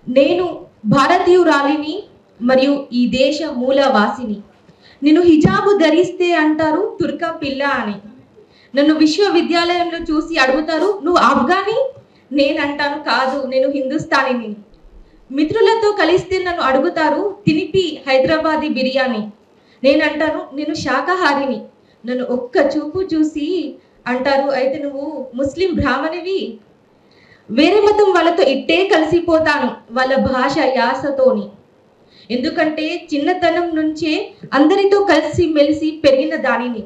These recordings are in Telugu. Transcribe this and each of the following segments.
నేను భారతీయురాలిని మరియు ఈ దేశ మూలవాసిని. నేను హిజాబు ధరిస్తే అంటారు తుర్క పిల్ల అని. నన్ను విశ్వవిద్యాలయంలో చూసి అడుగుతారు, నువ్వు ఆఫ్ఘనీ? నేను అంటాను, కాదు, నేను హిందుస్థానీని. మిత్రులతో కలిస్తే నన్ను అడుగుతారు, తినిపి హైదరాబాదీ బిర్యానీ. నేను అంటాను, నేను శాకాహారిని. నన్ను ఒక్క చూపు చూసి అంటారు, అయితే నువ్వు ముస్లిం బ్రాహ్మణివి. వేరే మతం వాళ్ళతో ఇట్టే కలిసిపోతాను, వాళ్ళ భాష యాసతోని. ఎందుకంటే చిన్నతనం నుంచే అందరితో కలిసి మెలిసి పెరిగిన దానిని.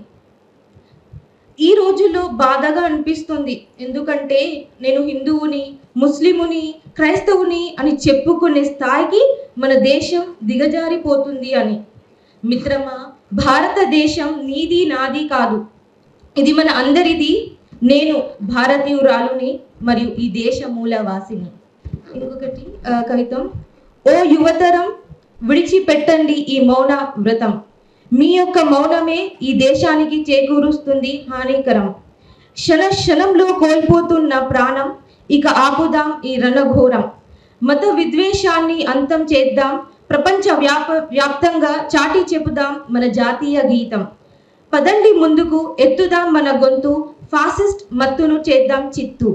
ఈ రోజుల్లో బాధగా అనిపిస్తుంది, ఎందుకంటే నేను హిందువుని, ముస్లిముని, క్రైస్తవుని అని చెప్పుకునే స్థాయికి మన దేశం దిగజారిపోతుంది అని. మిత్రమా, భారతదేశం నీది నాది కాదు, ఇది మన అందరిది. నేను భారతీయురాలుని మరియు ఈ దేశ మూలవాసిని. ఇంకొకటి కవితం. ఓ యువతరం, విడిచిపెట్టండి ఈ మౌన వ్రతం. మీ యొక్క మౌనమే ఈ దేశానికి చేకూరుస్తుంది హానికరం. క్షణంలో కోల్పోతున్న ప్రాణం, ఇక ఆపుదాం ఈ రణఘోరం. మత విద్వేషాన్ని అంతం చేద్దాం, ప్రపంచ వ్యాప్తంగా చాటి చెప్పుదాం మన జాతీయ గీతం. పదండి ముందుకు, ఎత్తుదాం మన గొంతు, ఫాసిస్ట్ మత్తును చేద్దాం చిత్తు.